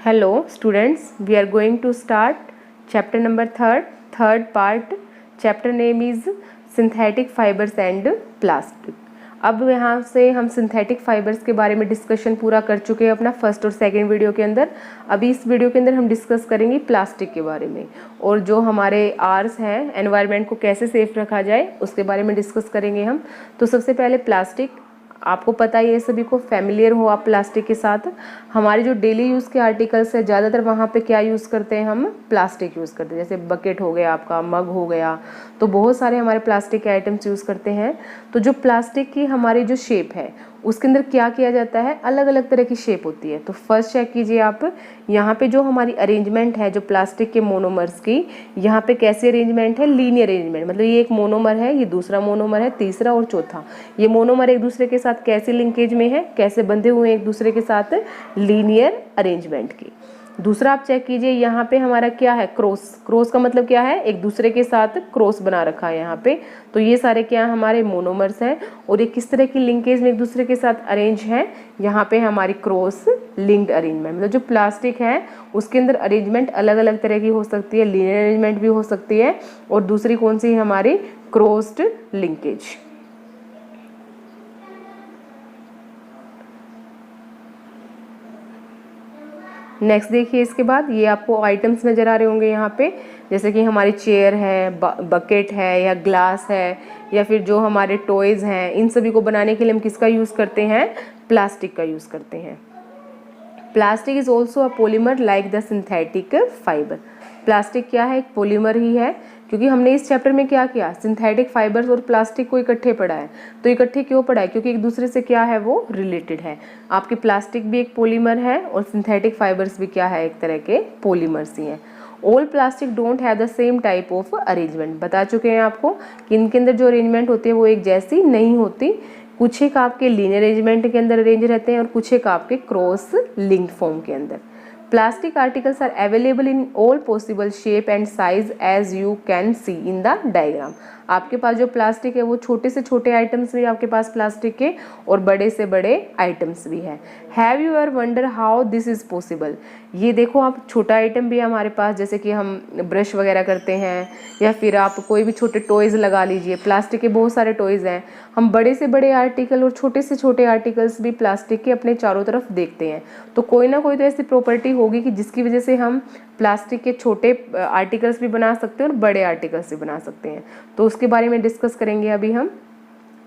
Hello students, we are going to start chapter number third part. Chapter name is synthetic fibers and plastic. अब यहाँ से हम synthetic fibres के बारे में डिस्कशन पूरा कर चुके हैं अपना फर्स्ट और सेकंड वीडियो के अंदर। अभी इस वीडियो के अंदर हम डिस्कस करेंगे प्लास्टिक के बारे में, और जो हमारे आर्स हैं एनवायरनमेंट को कैसे सेफ रखा जाए उसके बारे में डिस्कस करेंगे हम। तो सबसे पहले प्लास्टिक, आपको पता ही है, सभी को फैमिलियर हो आप प्लास्टिक के साथ। हमारे जो डेली यूज़ के आर्टिकल्स है ज़्यादातर वहाँ पे क्या यूज़ करते हैं, हम प्लास्टिक यूज़ करते हैं। जैसे बकेट हो गया, आपका मग हो गया, तो बहुत सारे हमारे प्लास्टिक के आइटम्स यूज़ करते हैं। तो जो प्लास्टिक की हमारी जो शेप है उसके अंदर क्या किया जाता है, अलग अलग तरह की शेप होती है। तो फर्स्ट चेक कीजिए आप, यहाँ पे जो हमारी अरेंजमेंट है जो प्लास्टिक के मोनोमर्स की, यहाँ पे कैसी अरेंजमेंट है, लीनियर अरेंजमेंट। मतलब ये एक मोनोमर है, ये दूसरा मोनोमर है, तीसरा और चौथा। ये मोनोमर एक दूसरे के साथ कैसे लिंकेज में है, कैसे बंधे हुए हैं एक दूसरे के साथ, लीनियर अरेंजमेंट की। दूसरा आप चेक कीजिए, यहाँ पे हमारा क्या है, क्रॉस। क्रॉस का मतलब क्या है, एक दूसरे के साथ क्रॉस बना रखा है यहाँ पे। तो ये सारे क्या हमारे मोनोमर्स हैं, और ये किस तरह की लिंकेज में एक दूसरे के साथ अरेंज हैं, यहाँ पे हमारी क्रॉस लिंक्ड अरेंजमेंट। मतलब जो प्लास्टिक है उसके अंदर अरेंजमेंट अलग अलग तरह की हो सकती है, लीनियर अरेंजमेंट भी हो सकती है, और दूसरी कौन सी है हमारी, क्रॉस्ड लिंकेज। नेक्स्ट देखिए, इसके बाद ये आपको आइटम्स नज़र आ रहे होंगे यहाँ पे, जैसे कि हमारी चेयर है, बकेट है, या ग्लास है, या फिर जो हमारे टॉयज़ हैं, इन सभी को बनाने के लिए हम किसका यूज़ करते हैं, प्लास्टिक का यूज़ करते हैं। Plastic is also a polymer like the synthetic fibre. Plastic क्या है, एक पॉलीमर ही है, क्योंकि हमने इस चैप्टर में क्या किया, सिंथेटिक फाइबर्स और प्लास्टिक को इकट्ठे पढ़ा है। तो इकट्ठे क्यों पढ़ा है, क्योंकि एक दूसरे से क्या है, वो रिलेटेड है। आपके प्लास्टिक भी एक पॉलीमर है और सिंथेटिक फाइबर्स भी क्या है, एक तरह के पॉलीमर्स ही हैं। All plastic don't have the same type of arrangement. बता चुके हैं आपको कि इनके अंदर जो अरेंजमेंट होती है वो एक जैसी नहीं होती। कुछ एक आपके लीनियर अरेंजमेंट के अंदर अरेंज रहते हैं और कुछ एक आपके क्रॉस लिंक्ड फॉर्म के अंदर। Plastic articles are available in all possible shape and size as you can see in the diagram. आपके पास जो प्लास्टिक है वो छोटे से छोटे आइटम्स भी आपके पास प्लास्टिक के, और बड़े से बड़े आइटम्स भी हैं। Have you ever wonder how this is possible. ये देखो आप, छोटा आइटम भी है हमारे पास, जैसे कि हम ब्रश वगैरह करते हैं, या फिर आप कोई भी छोटे टॉयज़ लगा लीजिए। प्लास्टिक के बहुत सारे टॉयज़ हैं। हम बड़े से बड़े आर्टिकल और छोटे से छोटे आर्टिकल्स भी प्लास्टिक के अपने चारों तरफ देखते हैं। तो कोई ना कोई तो ऐसी प्रॉपर्टी होगी कि जिसकी वजह से हम प्लास्टिक के छोटे आर्टिकल्स भी बना सकते हैं और बड़े आर्टिकल्स भी बना सकते हैं। तो उसके बारे में डिस्कस करेंगे अभी हम।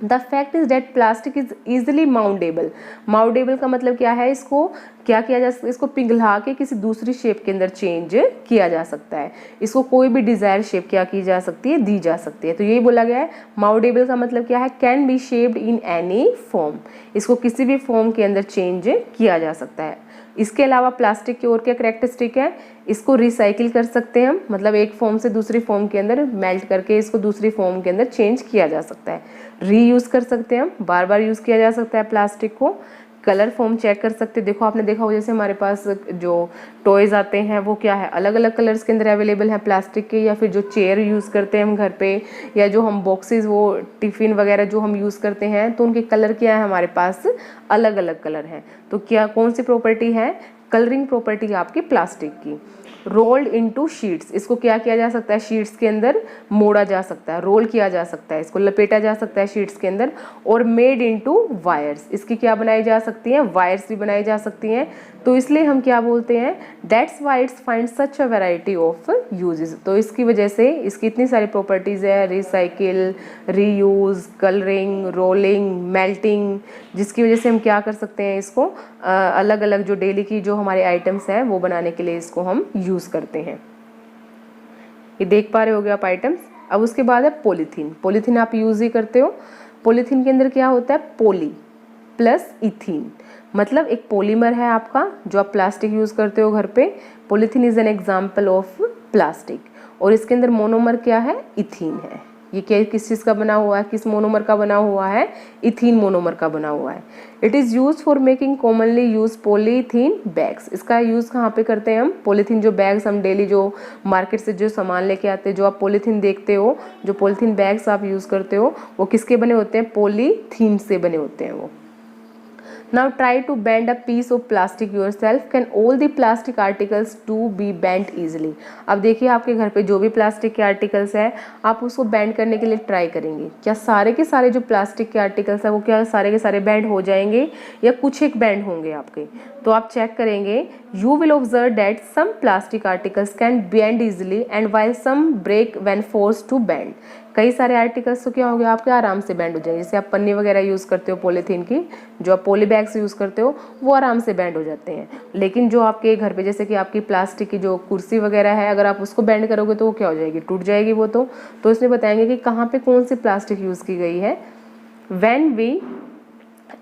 The fact is that plastic is easily mountable. Mountable का मतलब क्या है, इसको क्या किया जा सकता है, इसको पिघला के किसी दूसरी शेप के अंदर चेंज किया जा सकता है। इसको कोई भी डिजायर शेप क्या की जा सकती है, दी जा सकती है। तो यही बोला गया है। माउंटेबल का मतलब क्या है, can be shaped in any form. इसको किसी भी फॉर्म के अंदर चेंज किया जा सकता है। इसके अलावा प्लास्टिक की और क्या करेक्टरिस्टिक है, इसको रिसाइकिल कर सकते हैं हम, मतलब एक फॉर्म से दूसरी फॉर्म के अंदर मेल्ट करके इसको दूसरी फॉर्म के अंदर चेंज किया जा सकता है। रीयूज़ कर सकते हैं हम, बार बार यूज़ किया जा सकता है प्लास्टिक को। कलर फॉर्म चेक कर सकते हैं। देखो आपने देखा हो, जैसे हमारे पास जो टॉयज़ आते हैं वो क्या है, अलग अलग कलर्स के अंदर अवेलेबल है प्लास्टिक के। या फिर जो चेयर यूज़ करते हैं हम घर पे, या जो हम बॉक्सेस, वो टिफ़िन वगैरह जो हम यूज़ करते हैं, तो उनके कलर क्या है, हमारे पास अलग अलग कलर हैं। तो क्या कौन सी प्रॉपर्टी है, कलरिंग प्रॉपर्टी आपकी प्लास्टिक की। रोल्ड इनटू शीट्स, इसको क्या किया जा सकता है, शीट्स के अंदर मोड़ा जा सकता है, रोल किया जा सकता है, इसको लपेटा जा सकता है शीट्स के अंदर। और मेड इनटू वायर्स, इसकी क्या बनाई जा सकती हैं, वायर्स भी बनाई जा सकती हैं। तो इसलिए हम क्या बोलते हैं, that's why it's find such a variety of uses. तो इसकी वजह से इसकी इतनी सारी प्रॉपर्टीज़ है, recycle, reuse, colouring, rolling, melting, जिसकी वजह से हम क्या कर सकते हैं, इसको अलग अलग जो डेली की जो हमारे आइटम्स हैं वो बनाने के लिए इसको हम यूज़ करते हैं। ये देख पा रहे होगे आप आइटम्स। अब उसके बाद है पॉलीथीन। पॉलीथीन आप यूज़ ही करते हो। पॉलीथीन के अंदर क्या होता है, पॉली प्लस इथीन, मतलब एक पॉलीमर है आपका जो आप प्लास्टिक यूज़ करते हो घर पे। Polythene is an example of plastic, और इसके अंदर मोनोमर क्या है, इथीन है। ये क्या, किस चीज़ का बना हुआ है, किस मोनोमर का बना हुआ है, इथीन मोनोमर का बना हुआ है। It is use for making commonly use polythene bags. इसका यूज़ कहाँ पे करते हैं हम, पॉलीथीन जो बैग्स हम डेली जो मार्केट से जो सामान लेके आते हैं, जो आप पॉलीथीन देखते हो, जो पॉलीथीन बैग्स आप यूज़ करते हो, वो किसके बने होते हैं, पॉलीथीन से बने होते हैं वो। Now try to bend a piece of plastic yourself. Can all the plastic articles to be bent easily? अब देखिए आपके घर पे जो भी प्लास्टिक के आर्टिकल्स है आप उसको बेंड करने के लिए ट्राई करेंगे, क्या सारे के सारे जो प्लास्टिक के आर्टिकल्स है वो क्या सारे के सारे बेंड हो जाएंगे या कुछ एक बेंड होंगे आपके? तो आप चेक करेंगे, you will observe that some plastic articles can bend easily and while some break when forced to bend. कई सारे आर्टिकल्स तो क्या हो गया आपके आराम से बेंड हो जाएंगे, जैसे आप पन्नी वगैरह यूज़ करते हो पॉलीथीन की, जो आप पॉली बैग्स यूज़ करते हो वो आराम से बेंड हो जाते हैं। लेकिन जो आपके घर पे जैसे कि आपकी प्लास्टिक की जो कुर्सी वगैरह है, अगर आप उसको बेंड करोगे तो वो क्या हो जाएगी, टूट जाएगी वो। तो इसमें बताएंगे कि कहाँ पे कौन सी प्लास्टिक यूज़ की गई है। When we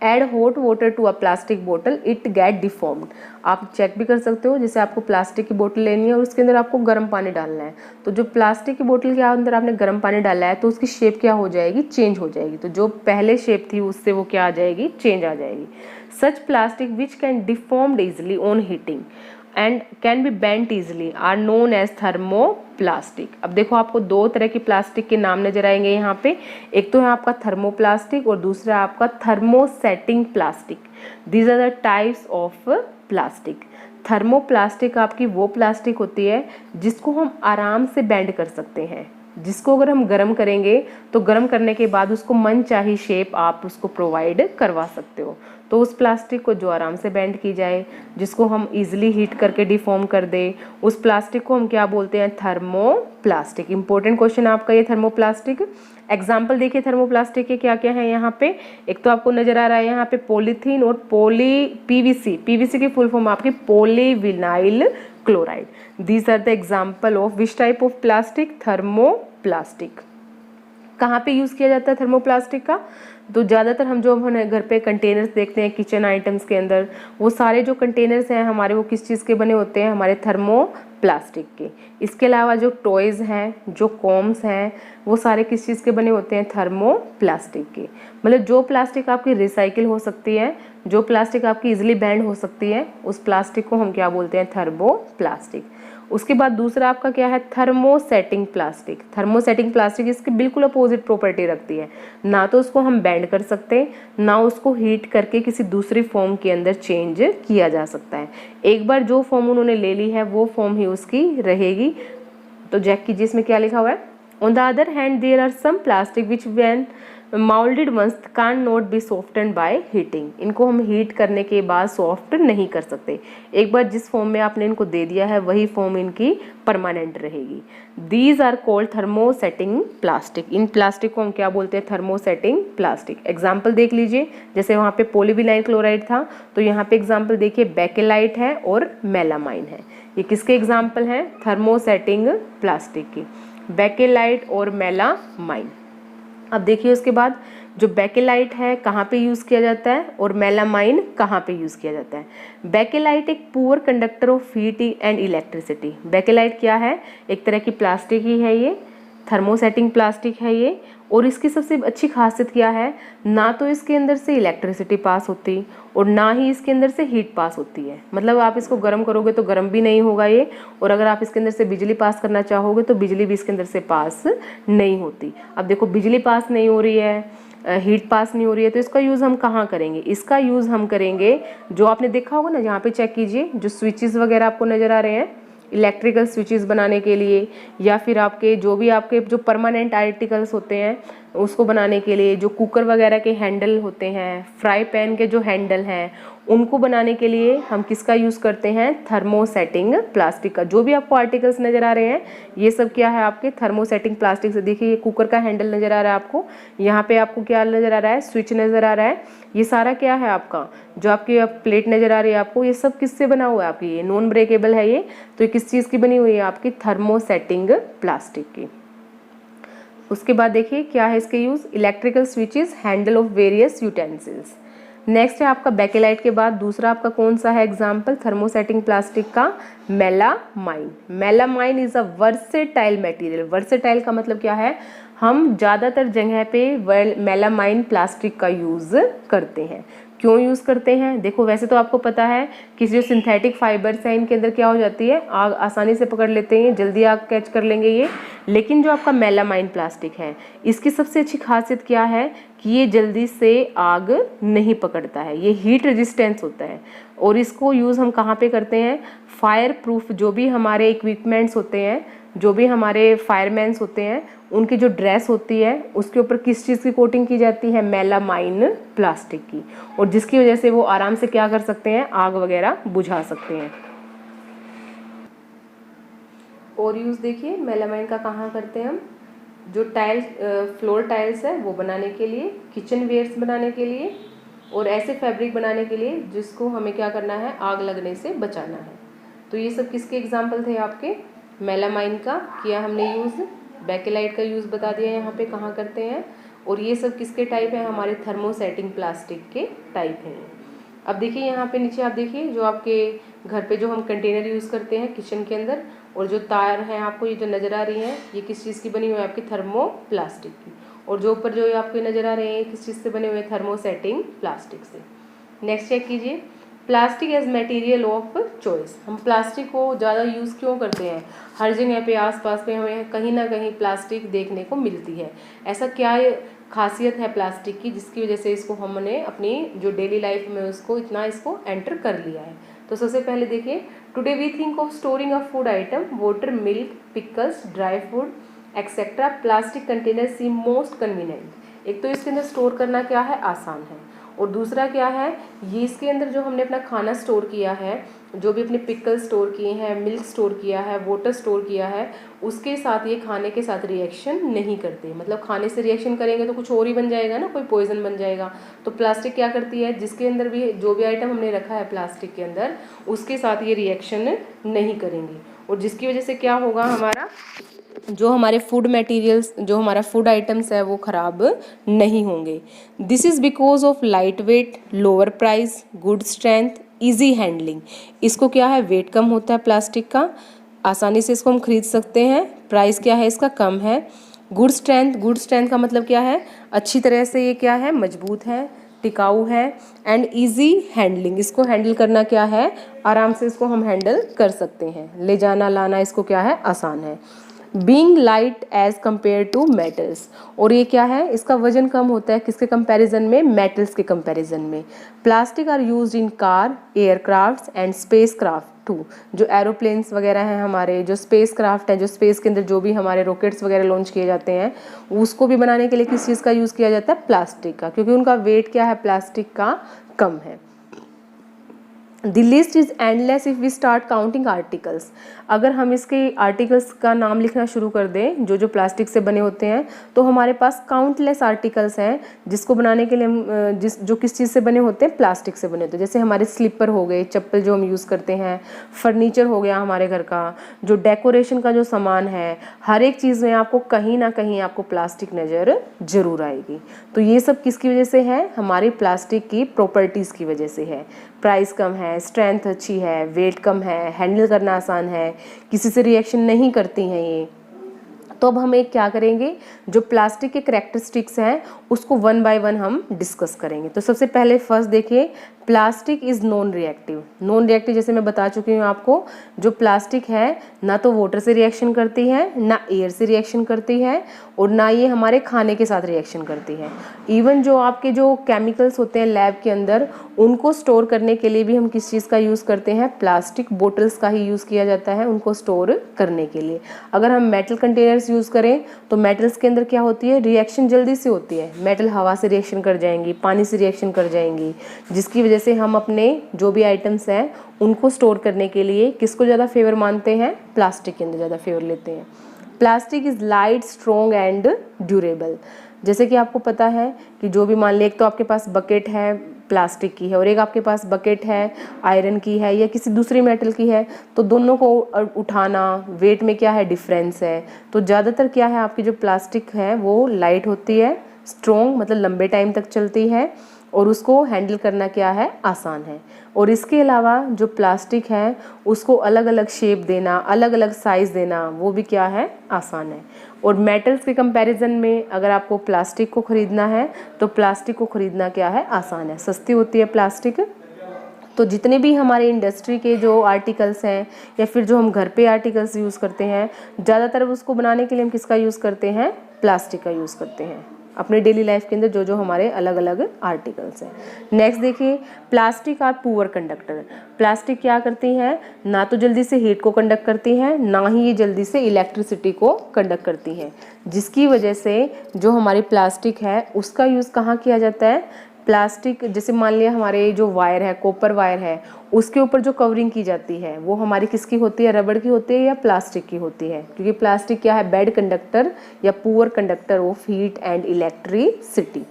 add hot water to a plastic बोतल इट गेट डिफॉर्म्ड। आप चेक भी कर सकते हो, जैसे आपको प्लास्टिक की बोतल लेनी है और उसके अंदर आपको गर्म पानी डालना है, तो जो प्लास्टिक की बोतल के अंदर आपने गर्म पानी डाला है तो उसकी शेप क्या हो जाएगी, चेंज हो जाएगी। तो जो पहले शेप थी उससे वो क्या आ जाएगी, चेंज आ जाएगी। Such plastic which can deformed easily on heating and can be bent easily are known as thermoplastic. अब देखो आपको दो तरह की प्लास्टिक के नाम नजर आएंगे यहाँ पे, एक तो है आपका थर्मोप्लास्टिक और दूसरा है आपका thermosetting plastic. These are the types of plastic. Thermoplastic आपकी वो प्लास्टिक होती है जिसको हम आराम से बेंड कर सकते हैं, जिसको अगर हम गर्म करेंगे तो गर्म करने के बाद उसको मनचाही शेप आप उसको प्रोवाइड करवा सकते हो। तो उस प्लास्टिक को जो आराम से बेंड की जाए, जिसको हम इजीली हीट करके डिफॉर्म कर दे, उस प्लास्टिक को हम क्या बोलते हैं, थर्मोप्लास्टिक। इंपॉर्टेंट क्वेश्चन आपका ये थर्मोप्लास्टिक। एग्जाम्पल देखिए थर्मोप्लास्टिक के क्या क्या है यहाँ पे। एक तो आपको नजर आ रहा है यहाँ पे पॉलीथीन और पीवीसी। पीवीसी की फुल फॉर्म आपकी polyvinyl chloride. These are the example of which type of plastic, thermoplastic. कहाँ पे यूज़ किया जाता है थर्मोप्लास्टिक का, तो ज़्यादातर हम जो अपने घर पे कंटेनर्स देखते हैं किचन आइटम्स के अंदर, वो सारे जो कंटेनर्स हैं हमारे वो किस चीज़ के बने होते हैं, हमारे थर्मोप्लास्टिक के। इसके अलावा जो टॉयज़ हैं, जो कॉम्स हैं, वो सारे किस चीज़ के बने होते हैं, थर्मोप्लास्टिक के। मतलब जो प्लास्टिक आपकी रिसाइकिल हो सकती है, जो प्लास्टिक आपकी इजीली बेंड हो सकती है, उस प्लास्टिक को हम क्या बोलते हैं, थर्मोप्लास्टिक। उसके बाद दूसरा आपका क्या है, थर्मोसेटिंग प्लास्टिक। थर्मोसेटिंग प्लास्टिक इसकी बिल्कुल अपोजिट प्रॉपर्टी रखती है, ना तो उसको हम बेंड कर सकते, ना उसको हीट करके किसी दूसरी फॉर्म के अंदर चेंज किया जा सकता है। एक बार जो फॉर्म उन्होंने ले ली है वो फॉर्म ही उसकी रहेगी। तो चेक कीजिए इसमें क्या लिखा हुआ है। On the other hand there are some plastic which when moulded once can not be soften by heating. इनको हम हीट करने के बाद सॉफ्ट नहीं कर सकते, एक बार जिस फॉर्म में आपने इनको दे दिया है वही फॉर्म इनकी परमानेंट रहेगी। These are called thermosetting plastic. इन प्लास्टिक को हम क्या बोलते हैं, थर्मोसेटिंग प्लास्टिक। एग्जाम्पल देख लीजिए, जैसे वहाँ पे पॉलीविनाइल क्लोराइड था तो यहाँ पे एग्जाम्पल देखिए बेकेलाइट है और मेलामाइन है। ये किसके एग्जाम्पल हैं, थर्मोसेटिंग प्लास्टिक की, बेकेलाइट और मेलामाइन। अब देखिए उसके बाद जो बेकेलाइट है कहाँ पे यूज़ किया जाता है और मेलामाइन कहाँ पे यूज़ किया जाता है। बेकेलाइट एक poor conductor of heat and electricity. Bakelite क्या है, एक तरह की प्लास्टिक ही है, ये थर्मोसेटिंग प्लास्टिक है ये। और इसकी सबसे अच्छी खासियत क्या है, ना तो इसके अंदर से इलेक्ट्रिसिटी पास होती और ना ही इसके अंदर से हीट पास होती है। मतलब आप इसको गर्म करोगे तो गर्म भी नहीं होगा ये, और अगर आप इसके अंदर से बिजली पास करना चाहोगे तो बिजली भी इसके अंदर से पास नहीं होती। अब देखो बिजली पास नहीं हो रही है, हीट पास नहीं हो रही है, तो इसका यूज़ हम कहाँ करेंगे, इसका यूज़ हम करेंगे, जो आपने देखा होगा ना, यहाँ पे चेक कीजिए जो स्विचेस वगैरह आपको नज़र आ रहे हैं, इलेक्ट्रिकल स्विचेस बनाने के लिए, या फिर आपके जो भी आपके जो परमानेंट आर्टिकल्स होते हैं उसको बनाने के लिए, जो कुकर वगैरह के हैंडल होते हैं, फ्राई पैन के जो हैंडल हैं, उनको बनाने के लिए हम किसका यूज़ करते हैं, थर्मोसेटिंग प्लास्टिक का। जो भी आपको आर्टिकल्स नज़र आ रहे हैं ये सब क्या है आपके थर्मोसेटिंग प्लास्टिक से। देखिए ये कुकर का हैंडल नज़र आ रहा है आपको, यहाँ पे आपको क्या नज़र आ रहा है, स्विच नज़र आ रहा है। ये सारा क्या है आपका, जो आपकी प्लेट नज़र आ रही है आपको, ये सब किससे बना हुआ है आपकी, ये नॉन ब्रेकेबल है ये, तो ये किस चीज़ की बनी हुई है आपकी, थर्मोसेटिंग प्लास्टिक की। उसके बाद देखिए क्या है इसके use, electrical switches, handle of various utensils. Next है आपका बेकेलाइट के बाद दूसरा आपका कौन सा है एग्जाम्पल थर्मोसेटिंग प्लास्टिक का, melamine. Melamine is a versatile material. Versatile का मतलब क्या है, हम ज़्यादातर जगह पे मेलामाइन प्लास्टिक का यूज़ करते हैं। क्यों यूज़ करते हैं? देखो वैसे तो आपको पता है कि जो सिंथेटिक फाइबर्स हैं इनके अंदर क्या हो जाती है, आग आसानी से पकड़ लेते हैं, जल्दी आग कैच कर लेंगे ये। लेकिन जो आपका मेलामाइन प्लास्टिक है इसकी सबसे अच्छी खासियत क्या है कि ये जल्दी से आग नहीं पकड़ता है, ये हीट रेजिस्टेंस होता है। और इसको यूज़ हम कहाँ पे करते हैं? फायर प्रूफ जो भी हमारे इक्विपमेंट्स होते हैं, जो भी हमारे फायरमैन्स होते हैं, उनकी जो ड्रेस होती है उसके ऊपर किस चीज़ की कोटिंग की जाती है? मेलामाइन प्लास्टिक की। और जिसकी वजह से वो आराम से क्या कर सकते हैं? आग वगैरह बुझा सकते हैं। और यूज़ देखिए मेलामाइन का कहाँ करते हैं हम? जो टाइल्स फ्लोर टाइल्स है वो बनाने के लिए, किचन वेयर्स बनाने के लिए, और ऐसे फैब्रिक बनाने के लिए जिसको हमें क्या करना है? आग लगने से बचाना है। तो ये सब किसके एग्जाम्पल थे आपके? मेलामाइन का किया हमने यूज़, बेकेलाइट का यूज़ बता दिया यहाँ पे कहाँ करते हैं। और ये सब किसके टाइप है? हमारे थर्मोसेटिंग प्लास्टिक के टाइप हैं। अब देखिए यहाँ पे नीचे आप देखिए जो आपके घर पे जो हम कंटेनर यूज़ करते हैं किचन के अंदर, और जो तार हैं आपको ये जो नज़र आ रही हैं ये किस चीज़ की बनी हुई है? आपकी थर्मो प्लास्टिक की। और जो ऊपर जो आपके नज़र आ रहे हैं किस चीज़ से बने हुए हैं? थर्मोसेटिंग प्लास्टिक से। नेक्स्ट चेक कीजिए, plastic as material of choice. हम प्लास्टिक को ज़्यादा यूज़ क्यों करते हैं? हर जगह पे आसपास पे हमें कहीं ना कहीं प्लास्टिक देखने को मिलती है। ऐसा क्या खासियत है प्लास्टिक की जिसकी वजह से इसको हमने अपनी जो डेली लाइफ में उसको इतना इसको एंटर कर लिया है? तो सबसे पहले देखिए, today we think of storing a food item, water, milk, pickles, dry food etcetera, plastic container seem most convenient. एक तो इसके अंदर स्टोर करना क्या है? आसान है। और दूसरा क्या है, ये इसके अंदर जो हमने अपना खाना स्टोर किया है, जो भी अपने पिकल स्टोर किए हैं, मिल्क स्टोर किया है, वाटर स्टोर किया है, उसके साथ ये खाने के साथ रिएक्शन नहीं करते। मतलब खाने से रिएक्शन करेंगे तो कुछ और ही बन जाएगा ना, कोई पॉइजन बन जाएगा। तो प्लास्टिक क्या करती है? जिसके अंदर भी जो भी आइटम हमने रखा है प्लास्टिक के अंदर, उसके साथ ये रिएक्शन नहीं करेंगे। और जिसकी वजह से क्या होगा, हमारा जो हमारे फूड मटेरियल्स, जो हमारा फूड आइटम्स है वो ख़राब नहीं होंगे। This is because of light weight, lower price, good strength, easy handling. इसको क्या है? वेट कम होता है प्लास्टिक का, आसानी से इसको हम खरीद सकते हैं। प्राइस क्या है इसका? कम है। गुड स्ट्रेंथ, गुड स्ट्रेंथ का मतलब क्या है? अच्छी तरह से ये क्या है? मजबूत है, टिकाऊ है। एंड इजी हैंडलिंग, इसको हैंडल करना क्या है? आराम से इसको हम हैंडल कर सकते हैं, ले जाना लाना इसको क्या है? आसान है। Being light as compare to metals, और ये क्या है? इसका वजन कम होता है किसके कंपैरिजन में? मेटल्स के कंपैरिजन में। Plastic are used in car, aircrafts and spacecraft too. जो एरोप्लेन्स वगैरह हैं हमारे, जो स्पेस क्राफ्ट है, जो स्पेस के अंदर जो भी हमारे रॉकेट्स वगैरह लॉन्च किए जाते हैं, उसको भी बनाने के लिए किस चीज़ का यूज़ किया जाता है? प्लास्टिक का, क्योंकि उनका वेट क्या है? प्लास्टिक का कम है। The list is endless if we start counting articles. अगर हम इसके आर्टिकल्स का नाम लिखना शुरू कर दें जो जो प्लास्टिक से बने होते हैं, तो हमारे पास काउंटलेस आर्टिकल्स हैं जिसको बनाने के लिए हम जो किस चीज़ से बने होते हैं? प्लास्टिक से बने होते हैं। जैसे हमारे स्लीपर हो गए, चप्पल जो हम यूज़ करते हैं, फर्नीचर हो गया हमारे घर का, जो डेकोरेशन का जो सामान है, हर एक चीज़ में आपको कहीं ना कहीं आपको प्लास्टिक नज़र ज़रूर आएगी। तो ये सब किसकी वजह से है? हमारी प्लास्टिक की प्रॉपर्टीज़ की वजह से है। प्राइस कम है, स्ट्रेंथ अच्छी है, वेट कम है, हैंडल करना आसान है, किसी से रिएक्शन नहीं करती हैं ये। तो अब हम एक क्या करेंगे, जो प्लास्टिक के कैरेक्टरिस्टिक्स हैं उसको वन बाय वन हम डिस्कस करेंगे। तो सबसे पहले फर्स्ट देखिए, plastic is non reactive. Non reactive जैसे मैं बता चुकी हूँ आपको, जो प्लास्टिक है ना तो वाटर से रिएक्शन करती है, ना एयर से रिएक्शन करती है, और ना ये हमारे खाने के साथ रिएक्शन करती है। इवन जो आपके जो केमिकल्स होते हैं लैब के अंदर, उनको स्टोर करने के लिए भी हम किस चीज़ का यूज़ करते हैं? प्लास्टिक बोटल्स का ही यूज़ किया जाता है उनको स्टोर करने के लिए। अगर हम मेटल कंटेनर्स यूज़ करें तो मेटल्स के अंदर क्या होती है? रिएक्शन जल्दी से होती है। मेटल हवा से रिएक्शन कर जाएंगी, पानी से रिएक्शन कर जाएंगी, जिसकी वजह से हम अपने जो भी आइटम्स हैं उनको स्टोर करने के लिए किसको ज़्यादा फेवर मानते हैं? प्लास्टिक के अंदर ज़्यादा फेवर लेते हैं। Plastic is light, strong and durable. जैसे कि आपको पता है कि जो भी मान लिया, एक तो आपके पास बकेट है प्लास्टिक की है और एक आपके पास बकेट है आयरन की है या किसी दूसरी मेटल की है, तो दोनों को उठाना, वेट में क्या है? डिफरेंस है। तो ज़्यादातर क्या है, आपकी जो प्लास्टिक है वो लाइट होती है, स्ट्रॉन्ग मतलब लंबे टाइम तक चलती है, और उसको हैंडल करना क्या है, आसान है। और इसके अलावा जो प्लास्टिक है उसको अलग अलग शेप देना, अलग अलग साइज़ देना, वो भी क्या है, आसान है। और मेटल्स के कंपैरिजन में अगर आपको प्लास्टिक को ख़रीदना है तो प्लास्टिक को ख़रीदना क्या है, आसान है, सस्ती होती है प्लास्टिक। तो जितने भी हमारे इंडस्ट्री के जो आर्टिकल्स हैं या फिर जो हम घर पे आर्टिकल्स यूज़ करते हैं, ज़्यादातर उसको बनाने के लिए हम किसका यूज़ करते हैं, प्लास्टिक का यूज़ करते हैं अपने डेली लाइफ के अंदर जो जो हमारे अलग अलग आर्टिकल्स हैं। नेक्स्ट देखिए, plastic are poor conductor. Plastic क्या करती हैं, ना तो जल्दी से हीट को कंडक्ट करती हैं, ना ही ये जल्दी से इलेक्ट्रिसिटी को कंडक्ट करती हैं, जिसकी वजह से जो हमारी प्लास्टिक है उसका यूज़ कहाँ किया जाता है, प्लास्टिक जैसे मान लिया हमारे जो वायर है, कॉपर वायर है, उसके ऊपर जो कवरिंग की जाती है वो हमारी किसकी होती है, रबड़ की होती है या प्लास्टिक की होती है, क्योंकि प्लास्टिक क्या है, बैड कंडक्टर या poor conductor of heat and electricity.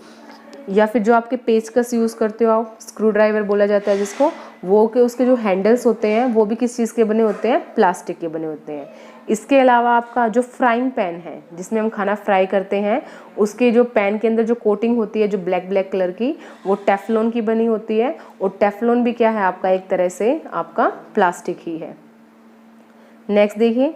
या फिर जो आपके पेचकस यूज़ करते हो आप, स्क्रू ड्राइवर बोला जाता है जिसको, वो के उसके जो हैंडल्स होते हैं वो भी किस चीज़ के बने होते हैं, प्लास्टिक के बने होते हैं। इसके अलावा आपका जो फ्राइंग पैन है जिसमें हम खाना फ्राई करते हैं, उसके जो पैन के अंदर जो कोटिंग होती है जो ब्लैक ब्लैक कलर की, वो टेफ्लॉन की बनी होती है। और टेफ्लॉन भी क्या है आपका, एक तरह से आपका प्लास्टिक ही है। नेक्स्ट देखिए,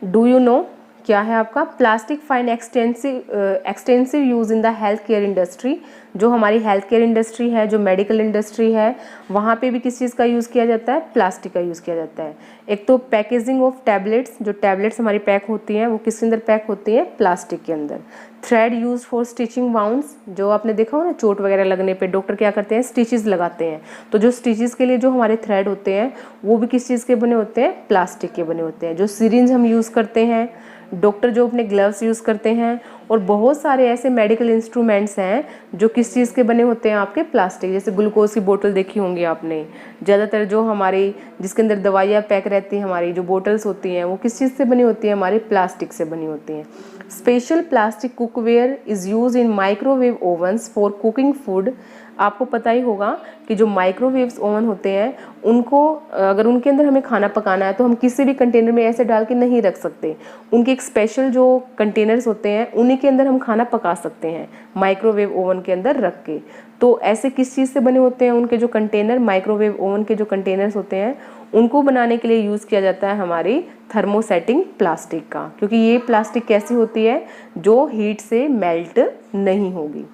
डू यू नो क्या है आपका, plastic find extensive use in the health care industry. जो हमारी हेल्थ केयर इंडस्ट्री है, जो मेडिकल इंडस्ट्री है, वहाँ पे भी किस चीज़ का यूज़ किया जाता है, प्लास्टिक का यूज़ किया जाता है। एक तो पैकेजिंग ऑफ टैबलेट्स, जो टैबलेट्स हमारी पैक होती हैं वो किसके अंदर पैक होती हैं, प्लास्टिक के अंदर। Thread use for stitching wounds, जो आपने देखा हो ना, चोट वगैरह लगने पे डॉक्टर क्या करते हैं, स्टिचेस लगाते हैं। तो जो स्टिचेस के लिए जो हमारे थ्रेड होते हैं वो भी किस चीज़ के बने होते हैं, प्लास्टिक के बने होते हैं। जो सिरिंज हम यूज़ करते हैं, डॉक्टर जो अपने ग्लव्स यूज़ करते हैं, और बहुत सारे ऐसे मेडिकल इंस्ट्रूमेंट्स हैं जो किस चीज़ के बने होते हैं, आपके प्लास्टिक। जैसे ग्लूकोज की बोतल देखी होंगी आपने, ज़्यादातर जो हमारी जिसके अंदर दवाइयाँ पैक रहती हैं, हमारी जो बोतल्स होती हैं वो किस चीज़ से बनी होती है, हमारे प्लास्टिक से बनी होती हैं। Special plastic cookware is use in microwave ओवन्स for cooking food. आपको पता ही होगा कि जो माइक्रोवेव्स ओवन होते हैं उनको अगर उनके अंदर हमें खाना पकाना है तो हम किसी भी कंटेनर में ऐसे डाल के नहीं रख सकते। उनके एक स्पेशल जो कंटेनर्स होते हैं उन्हीं के अंदर हम खाना पका सकते हैं, माइक्रोवेव ओवन के अंदर रख के। तो ऐसे किस चीज़ से बने होते हैं उनके जो कंटेनर, माइक्रोवेव ओवन के जो कंटेनर्स होते हैं, उनको बनाने के लिए यूज़ किया जाता है हमारी थर्मोसेटिंग प्लास्टिक का, क्योंकि ये प्लास्टिक कैसी होती है, जो हीट से मेल्ट नहीं होगी।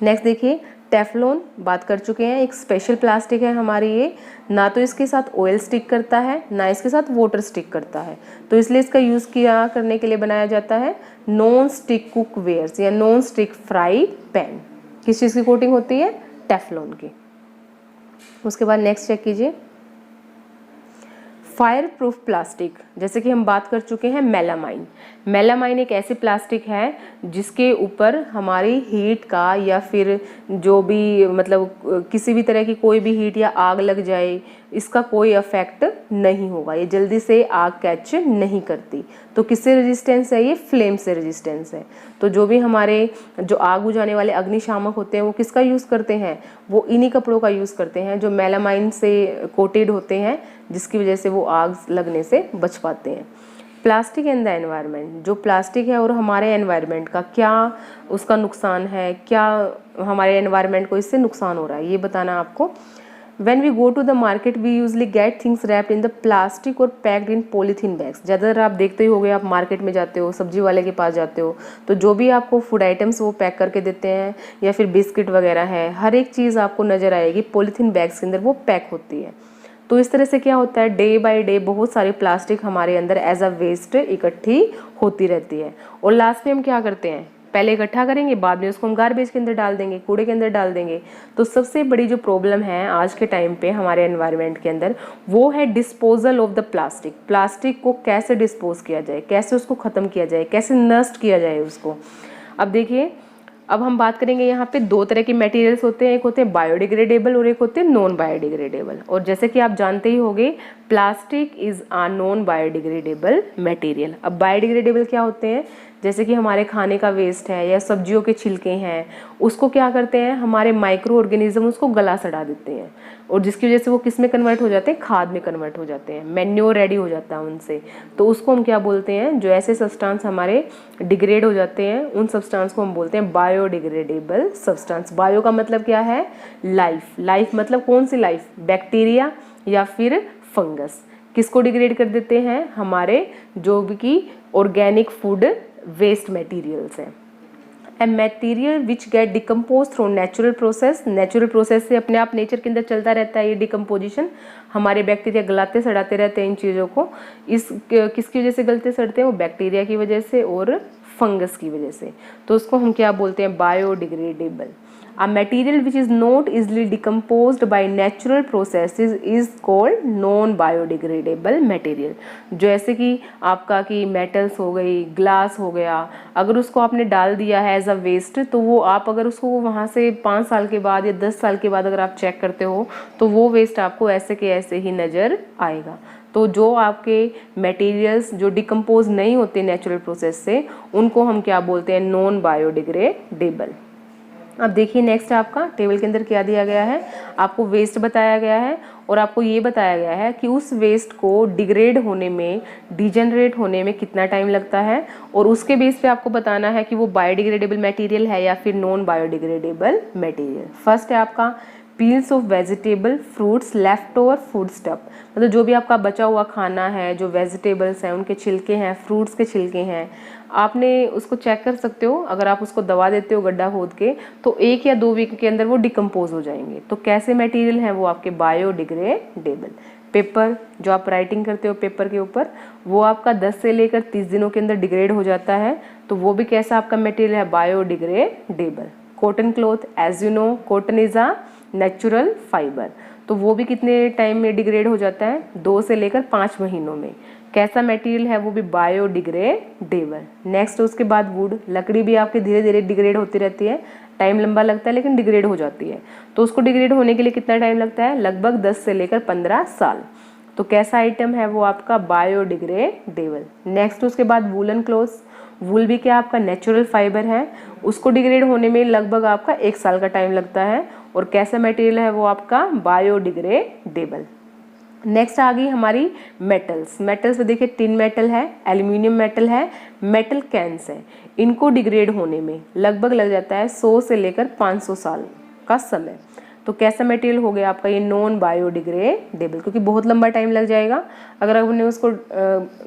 नेक्स्ट देखिए, टेफ्लॉन बात कर चुके हैं, एक स्पेशल प्लास्टिक है हमारी ये, ना तो इसके साथ ऑयल स्टिक करता है ना इसके साथ वाटर स्टिक करता है, तो इसलिए इसका यूज़ किया करने के लिए बनाया जाता है नॉन स्टिक कुकवेयर्स या नॉन स्टिक फ्राई पैन। किस चीज़ की कोटिंग होती है, टेफ्लॉन की। उसके बाद नेक्स्ट चेक कीजिए, फायर प्रूफ प्लास्टिक। जैसे कि हम बात कर चुके हैं मेलामाइन। मेलामाइन एक ऐसी प्लास्टिक है जिसके ऊपर हमारी हीट का या फिर जो भी मतलब किसी भी तरह की कोई भी हीट या आग लग जाए, इसका कोई इफेक्ट नहीं होगा, ये जल्दी से आग कैच नहीं करती। तो किससे रेजिस्टेंस है, ये फ्लेम से रेजिस्टेंस है। तो जो भी हमारे जो आग बुझाने वाले अग्निशामक होते हैं वो किसका यूज़ करते हैं, वो इन्हीं कपड़ों का यूज़ करते हैं जो मेलामाइन से कोटेड होते हैं, जिसकी वजह से वो आग लगने से बच पाते हैं। प्लास्टिक एंड द एनवायरनमेंट, जो प्लास्टिक है और हमारे एनवायरनमेंट का क्या उसका नुकसान है, क्या हमारे एनवायरनमेंट को इससे नुकसान हो रहा है, ये बताना आपको। When we go to the market we usually get things wrapped in the plastic और packed in polythene bags। ज़्यादातर आप देखते ही होंगे, आप मार्केट में जाते हो, सब्जी वाले के पास जाते हो, तो जो भी आपको फूड आइटम्स वो पैक करके देते हैं या फिर बिस्किट वगैरह है, हर एक चीज़ आपको नज़र आएगी पॉलीथीन बैग्स के अंदर वो पैक होती है। तो इस तरह से क्या होता है, डे बाय डे बहुत सारी प्लास्टिक हमारे अंदर एज अ वेस्ट इकट्ठी होती रहती है। और लास्ट में हम क्या करते हैं, पहले इकट्ठा करेंगे, बाद में उसको हम गार्बेज के अंदर डाल देंगे, कूड़े के अंदर डाल देंगे। तो सबसे बड़ी जो प्रॉब्लम है आज के टाइम पे हमारे एनवायरनमेंट के अंदर, वो है disposal of the plastic. Plastic को कैसे डिस्पोज किया जाए, कैसे उसको ख़त्म किया जाए, कैसे नष्ट किया जाए उसको। अब देखिए, अब हम बात करेंगे यहाँ पे दो तरह के मटेरियल्स होते हैं, एक होते हैं बायोडिग्रेडेबल और एक होते हैं नॉन बायोडिग्रेडेबल। और जैसे कि आप जानते ही होंगे, plastic is a non biodegradable material. अब बायोडिग्रेडेबल क्या होते हैं, जैसे कि हमारे खाने का वेस्ट है या सब्जियों के छिलके हैं, उसको क्या करते हैं हमारे माइक्रो ऑर्गेनिज्म उसको गला सड़ा देते हैं, और जिसकी वजह से वो किस में कन्वर्ट हो जाते हैं, खाद में कन्वर्ट हो जाते हैं, मैन्योर रेडी हो जाता है उनसे। तो उसको हम क्या बोलते हैं, जो ऐसे सब्सटेंस हमारे डिग्रेड हो जाते हैं उन सब्सटेंस को हम बोलते हैं बायोडिग्रेडेबल सब्सटेंस। बायो का मतलब क्या है, लाइफ। लाइफ मतलब कौन सी लाइफ, बैक्टीरिया या फिर फंगस। किसको डिग्रेड कर देते हैं, हमारे जो भी ऑर्गेनिक फूड वेस्ट मटेरियल्स हैं। A material which get decompose through natural process, natural process से अपने आप नेचर के अंदर चलता रहता है ये डिकम्पोजिशन। हमारे बैक्टीरिया गलाते सड़ाते रहते हैं इन चीज़ों को। इस किसकी वजह से गलते सड़ते हैं, वो बैक्टीरिया की वजह से और फंगस की वजह से। तो उसको हम क्या बोलते हैं, biodegradable. A material which is not easily decomposed by natural processes is called non-biodegradable material। जैसे कि आपका कि मेटल्स हो गई, ग्लास हो गया, अगर उसको आपने डाल दिया है एज अ वेस्ट, तो वो आप अगर उसको वहाँ से 5 साल के बाद या 10 साल के बाद अगर आप चेक करते हो तो वो वेस्ट आपको ऐसे के ऐसे ही नज़र आएगा। तो जो आपके मटेरियल्स जो डिकम्पोज नहीं होते नेचुरल प्रोसेस से, उनको हम क्या बोलते हैं, नॉन बायोडिग्रेडेबल। अब देखिए नेक्स्ट आपका टेबल के अंदर क्या दिया गया है, आपको वेस्ट बताया गया है और आपको ये बताया गया है कि उस वेस्ट को डिग्रेड होने में, डिजेनरेट होने में कितना टाइम लगता है, और उसके बेस पे आपको बताना है कि वो बायोडिग्रेडेबल मटेरियल है या फिर नॉन बायोडिग्रेडेबल मटेरियल। फर्स्ट है आपका peels of vegetable, fruits, left over food stuff, मतलब जो भी आपका बचा हुआ खाना है, जो वेजिटेबल्स हैं उनके छिलके हैं, फ्रूट्स के छिलके हैं, आपने उसको चेक कर सकते हो। अगर आप उसको दबा देते हो गड्ढा खोद के तो 1 या 2 वीक के अंदर वो डिकम्पोज हो जाएंगे। तो कैसे मटेरियल हैं वो आपके बायोडिग्रेडेबल। पेपर जो आप राइटिंग करते हो पेपर के ऊपर, वो आपका 10 से लेकर 30 दिनों के अंदर डिग्रेड हो जाता है, तो वो भी कैसा आपका मटेरियल है, biodegradable. Cotton cloth, as you know cotton is a natural fibre, तो वो भी कितने टाइम में डिग्रेड हो जाता है, 2 से लेकर 5 महीनों में। कैसा मटेरियल है, वो भी बायोडिग्रेडेबल। नेक्स्ट उसके बाद वुड, लकड़ी भी आपकी धीरे धीरे डिग्रेड होती रहती है, टाइम लंबा लगता है लेकिन डिग्रेड हो जाती है। तो उसको डिग्रेड होने के लिए कितना टाइम लगता है, लगभग 10 से लेकर 15 साल। तो कैसा आइटम है वो आपका बायोडिग्रेडेबल। नेक्स्ट उसके बाद वूलन क्लोथ्स, वूल भी क्या आपका नेचुरल फाइबर है, उसको डिग्रेड होने में लगभग आपका 1 साल का टाइम लगता है, और कैसा मटेरियल है वो आपका बायोडिग्रेडेबल। नेक्स्ट आ गई हमारी मेटल्स। मेटल्स में देखिए टिन मेटल है, एल्यूमिनियम मेटल है, मेटल कैंस है। इनको डिग्रेड होने में लगभग लग जाता है 100 से लेकर 500 साल का समय। तो कैसा मटेरियल हो गया आपका ये नॉन बायोडिग्रेडेबल, क्योंकि बहुत लंबा टाइम लग जाएगा। अगर हमने उसको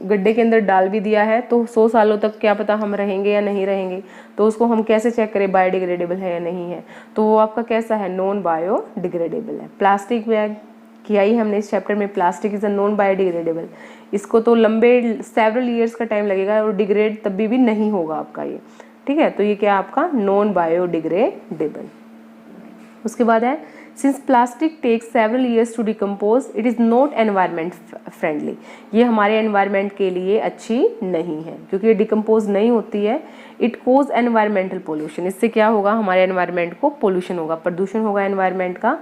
गड्ढे के अंदर डाल भी दिया है तो 100 सालों तक क्या पता हम रहेंगे या नहीं रहेंगे, तो उसको हम कैसे चेक करें बायोडिग्रेडेबल है या नहीं है। तो वो आपका कैसा है, नॉन बायोडिग्रेडेबल है। प्लास्टिक बैग किया ही हमने इस चैप्टर में, plastic is a non biodegradable. इसको तो लंबे सेवरल ईयर्स का टाइम लगेगा और डिग्रेड तभी भी नहीं होगा आपका ये, ठीक है। तो ये क्या आपका नॉन बायोडिग्रेडेबल। उसके बाद है since plastic takes several years to decompose it is not environment friendly. ये हमारे एनवायरमेंट के लिए अच्छी नहीं है क्योंकि ये डिकम्पोज नहीं होती है। इट कोज एनवायरमेंटल पोल्यूशन, इससे क्या होगा, हमारे एनवायरमेंट को पोल्यूशन होगा, प्रदूषण होगा एनवायरमेंट का।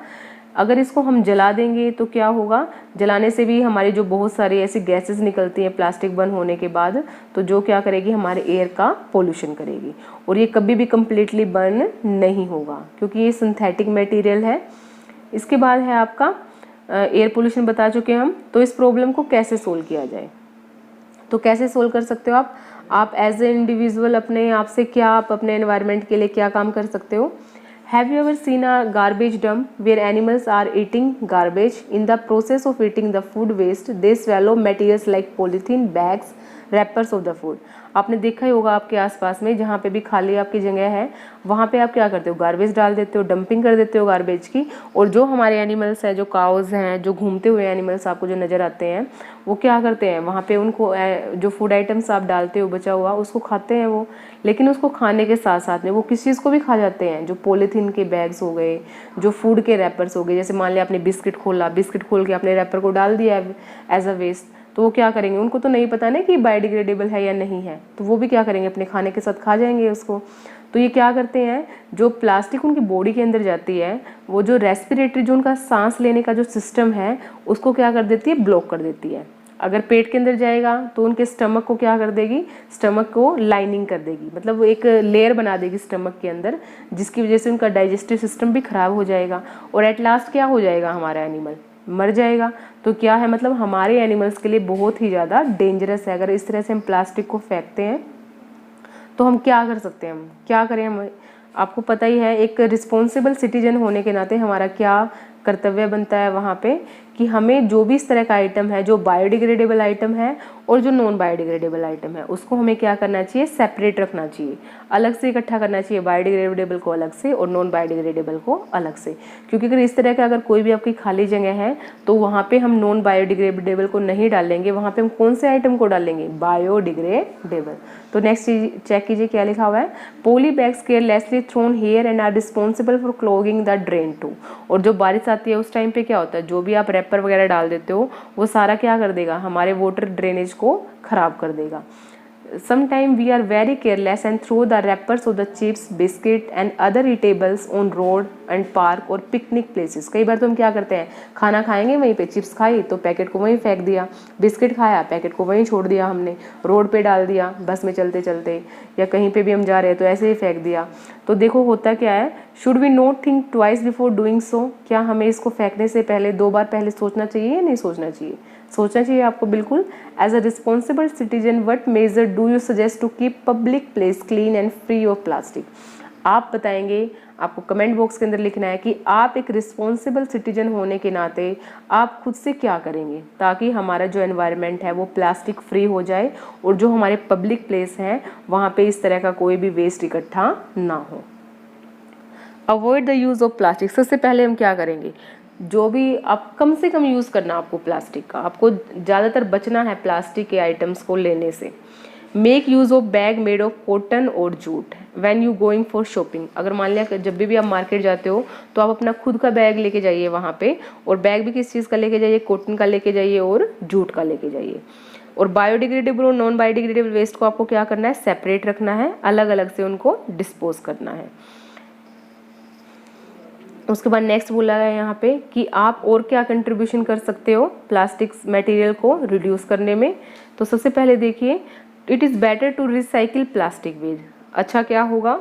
अगर इसको हम जला देंगे तो क्या होगा, जलाने से भी हमारी जो बहुत सारी ऐसी गैसेस निकलती हैं प्लास्टिक बर्न होने के बाद, तो जो क्या करेगी, हमारे एयर का पोल्यूशन करेगी, और ये कभी भी कम्प्लीटली बर्न नहीं होगा क्योंकि ये सिंथेटिक मटेरियल है। इसके बाद है आपका एयर पोल्यूशन बता चुके हम। तो इस प्रॉब्लम को कैसे सोल्व किया जाए, तो कैसे सोल्व कर सकते हो आप एज ए इंडिविजुअल अपने आप से क्या आप अपने एनवायरनमेंट के लिए क्या काम कर सकते हो। Have you ever seen a garbage dump where animals are eating garbage? In the process of eating the food waste, they swallow materials like polythene bags, wrappers of the food. आपने देखा ही होगा आपके आसपास में जहाँ पे भी खाली आपकी जगह है वहाँ पे आप क्या करते हो, गार्बेज डाल देते हो, डंपिंग कर देते हो गार्बेज की। और जो हमारे एनिमल्स हैं, जो काउज हैं, जो घूमते हुए एनिमल्स आपको जो नज़र आते हैं, वो क्या करते हैं, वहाँ पे उनको जो फूड आइटम्स आप डालते हो बचा हुआ उसको खाते हैं वो। लेकिन उसको खाने के साथ साथ में वो किस चीज़ को भी खा जाते हैं, जो पॉलीथीन के बैग्स हो गए, जो फूड के रैपर्स हो गए। जैसे मान लिया आपने बिस्किट खोला, बिस्किट खोल के आपने रैपर को डाल दिया एज अ वेस्ट, तो वो क्या करेंगे, उनको तो नहीं पता ना कि बायोडिग्रेडेबल है या नहीं है, तो वो भी क्या करेंगे, अपने खाने के साथ खा जाएंगे उसको। तो ये क्या करते हैं, जो प्लास्टिक उनकी बॉडी के अंदर जाती है, वो जो रेस्पिरेटरी, जो उनका सांस लेने का जो सिस्टम है, उसको क्या कर देती है, ब्लॉक कर देती है। अगर पेट के अंदर जाएगा तो उनके स्टमक को क्या कर देगी, स्टमक को लाइनिंग कर देगी, मतलब वो एक लेयर बना देगी स्टमक के अंदर, जिसकी वजह से उनका डाइजेस्टिव सिस्टम भी खराब हो जाएगा और एट लास्ट क्या हो जाएगा, हमारा एनिमल मर जाएगा। तो क्या है, मतलब हमारे एनिमल्स के लिए बहुत ही ज़्यादा डेंजरस है। अगर इस तरह से हम प्लास्टिक को फेंकते हैं तो हम क्या कर सकते हैं, हम क्या करें। हम आपको पता ही है, एक रिस्पॉन्सिबल सिटीजन होने के नाते हमारा क्या कर्तव्य बनता है वहाँ पे, कि हमें जो भी इस तरह का आइटम है, जो बायोडिग्रेडेबल आइटम है और जो नॉन बायोडिग्रेडेबल आइटम है, उसको हमें क्या करना चाहिए, सेपरेट रखना चाहिए, अलग से इकट्ठा करना चाहिए, बायोडिग्रेडेबल को अलग से और नॉन बायोडिग्रेडेबल को अलग से। क्योंकि अगर इस तरह का अगर कोई भी आपकी खाली जगह है तो वहाँ पे हम नॉन बायोडिग्रेडेबल को नहीं डालेंगे, वहाँ पे हम कौन से आइटम को डालेंगे, बायोडिग्रेडेबल। तो नेक्स्ट चेक कीजिए क्या लिखा हुआ है, poly bags carelessly thrown here and are responsible for clogging the drain too. और जो बारिश आती है उस टाइम पे क्या होता है, जो भी आप रैपर वगैरह डाल देते हो वो सारा क्या कर देगा, हमारे वाटर ड्रेनेज को खराब कर देगा। Sometimes we are very careless and throw the wrappers of the chips, biscuit and other eatables on road and park और picnic places। कई बार तो हम क्या करते हैं, खाना खाएंगे वहीं पे, चिप्स खाई तो पैकेट को वहीं फेंक दिया, बिस्किट खाया पैकेट को वहीं छोड़ दिया, हमने रोड पे डाल दिया, बस में चलते चलते या कहीं पे भी हम जा रहे हैं तो ऐसे ही फेंक दिया। तो देखो होता क्या है, should we not think twice before doing so. क्या हमें इसको फेंकने से पहले 2 बार पहले सोचना चाहिए या नहीं सोचना चाहिए, सोचना चाहिए आपको बिल्कुल। As a responsible citizen what measure do you suggest to keep public place clean and free of plastic. आप बताएंगे, आपको कमेंट बॉक्स के अंदर लिखना है कि आप एक रिस्पॉन्सिबल सिटीजन होने के नाते आप खुद से क्या करेंगे ताकि हमारा जो एनवायरनमेंट है वो प्लास्टिक फ्री हो जाए और जो हमारे पब्लिक प्लेस हैं वहाँ पे इस तरह का कोई भी वेस्ट इकट्ठा ना हो। Avoid the use of plastic. सबसे पहले हम क्या करेंगे, जो भी आप कम से कम यूज़ करना आपको प्लास्टिक का, आपको ज़्यादातर बचना है प्लास्टिक के आइटम्स को लेने से। Make use of bag made of cotton और jute when you going for shopping. अगर मान लिया जब भी आप मार्केट जाते हो तो आप अपना खुद का बैग लेके जाइए वहाँ पे, और बैग भी किस चीज़ का लेके जाइए, कॉटन का लेके जाइए और जूट का लेके जाइए। और बायोडिग्रेडेबल और नॉन बायोडिग्रेडेबल वेस्ट को आपको क्या करना है, सेपरेट रखना है, अलग अलग से उनको डिस्पोज करना है। उसके बाद नेक्स्ट बोला है यहाँ पे कि आप और क्या कंट्रीब्यूशन कर सकते हो प्लास्टिक मटेरियल को रिड्यूस करने में। तो सबसे पहले देखिए, it is better to recycle plastic waste. अच्छा क्या होगा,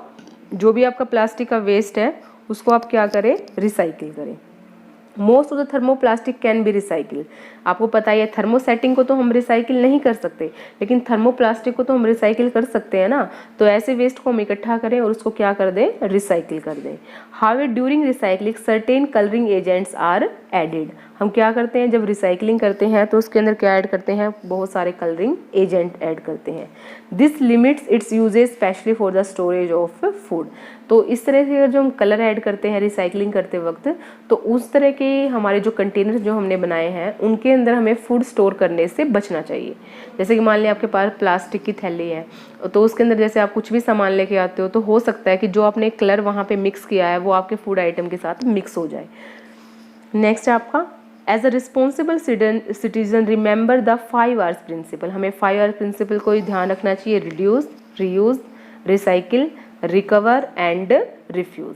जो भी आपका प्लास्टिक का वेस्ट है उसको आप क्या करें, रिसाइकिल करें। Most of the thermoplastic can be recycle. आपको पता है थर्मोसेटिंग को तो हम रिसाइकिल नहीं कर सकते, लेकिन थर्मोप्लास्टिक को तो हम रिसाइकिल कर सकते हैं ना। तो ऐसे वेस्ट को हम इकट्ठा करें और उसको क्या कर दें, रिसाइकिल कर दें। How during recycling certain colouring agents are added. हम क्या करते हैं, जब रिसाइकलिंग करते हैं तो उसके अंदर क्या ऐड करते हैं, बहुत सारे कलरिंग एजेंट ऐड करते हैं। This limits its usages specially for the storage of food. तो इस तरह से जो हम कलर ऐड करते हैं रिसाइकलिंग करते वक्त, तो उस तरह के हमारे जो कंटेनर्स जो हमने बनाए हैं उनके अंदर हमें फूड स्टोर करने से बचना चाहिए। जैसे कि मान लिया आपके पास प्लास्टिक की थैली है, तो उसके अंदर जैसे आप कुछ भी सामान लेके आते हो तो हो सकता है कि जो आपने कलर वहाँ पे मिक्स किया है वो आपके फूड आइटम के साथ मिक्स हो जाए। नेक्स्ट है आपका, as a responsible citizen remember the 5 R's principle. हमें 5 R's प्रिंसिपल को ही ध्यान रखना चाहिए, reduce, reuse, recycle, recover and refuse.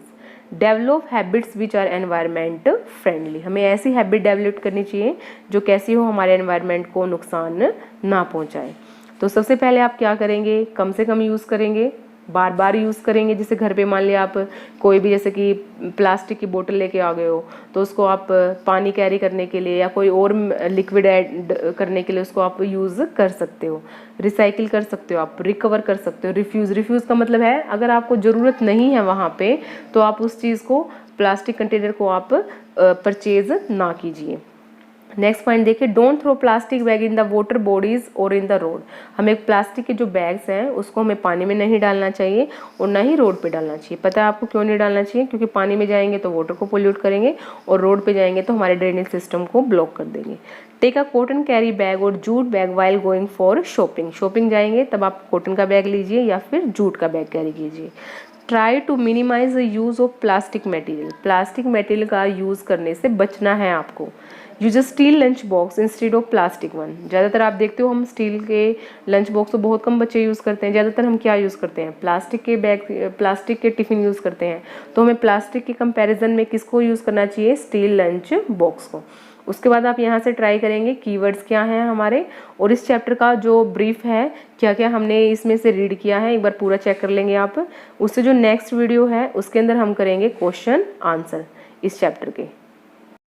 Develop habits which are environment friendly. हमें ऐसी हैबिट डेवलप करनी चाहिए जो कैसी हो, हमारे एनवायरमेंट को नुकसान ना पहुंचाए। तो सबसे पहले आप क्या करेंगे, कम से कम यूज़ करेंगे, बार बार यूज़ करेंगे। जैसे घर पे मान लिया आप कोई भी जैसे कि प्लास्टिक की बोतल लेके आ गए हो तो उसको आप पानी कैरी करने के लिए या कोई और लिक्विड ऐड करने के लिए उसको आप यूज़ कर सकते हो। रिसाइकिल कर सकते हो, आप रिकवर कर सकते हो। रिफ्यूज़ का मतलब है अगर आपको ज़रूरत नहीं है वहाँ पे तो आप उस चीज़ को, प्लास्टिक कंटेनर को आप परचेज़ ना कीजिए। नेक्स्ट पॉइंट देखिए, don't throw plastic bag in the water bodies और इन द रोड। हमें प्लास्टिक के जो बैग्स हैं उसको हमें पानी में नहीं डालना चाहिए और ना ही रोड पे डालना चाहिए। पता है आपको क्यों नहीं डालना चाहिए, क्योंकि पानी में जाएंगे तो वाटर को पोल्यूट करेंगे और रोड पे जाएंगे तो हमारे ड्रेनेज सिस्टम को ब्लॉक कर देंगे। Take a cotton carry bag और jute bag while going for shopping. Shopping जाएंगे तब आप कॉटन का बैग लीजिए या फिर जूट का बैग कैरी कीजिए। Try to minimise the use of plastic material. Plastic material का यूज़ करने से बचना है आपको। Use steel lunch box instead of plastic one. ज़्यादातर आप देखते हो हम स्टील के लंच बॉक्स तो बहुत कम बच्चे यूज़ करते हैं, ज़्यादातर हम क्या यूज़ करते हैं, प्लास्टिक के बैग, प्लास्टिक के टिफ़िन यूज़ करते हैं। तो हमें प्लास्टिक के कंपैरिजन में किसको यूज़ करना चाहिए, स्टील लंच बॉक्स को। उसके बाद आप यहाँ से ट्राई करेंगे कीवर्ड्स क्या हैं हमारे, और इस चैप्टर का जो ब्रीफ है क्या क्या हमने इसमें से रीड किया है एक बार पूरा चेक कर लेंगे आप। उससे जो नेक्स्ट वीडियो है उसके अंदर हम करेंगे क्वेश्चन आंसर इस चैप्टर के।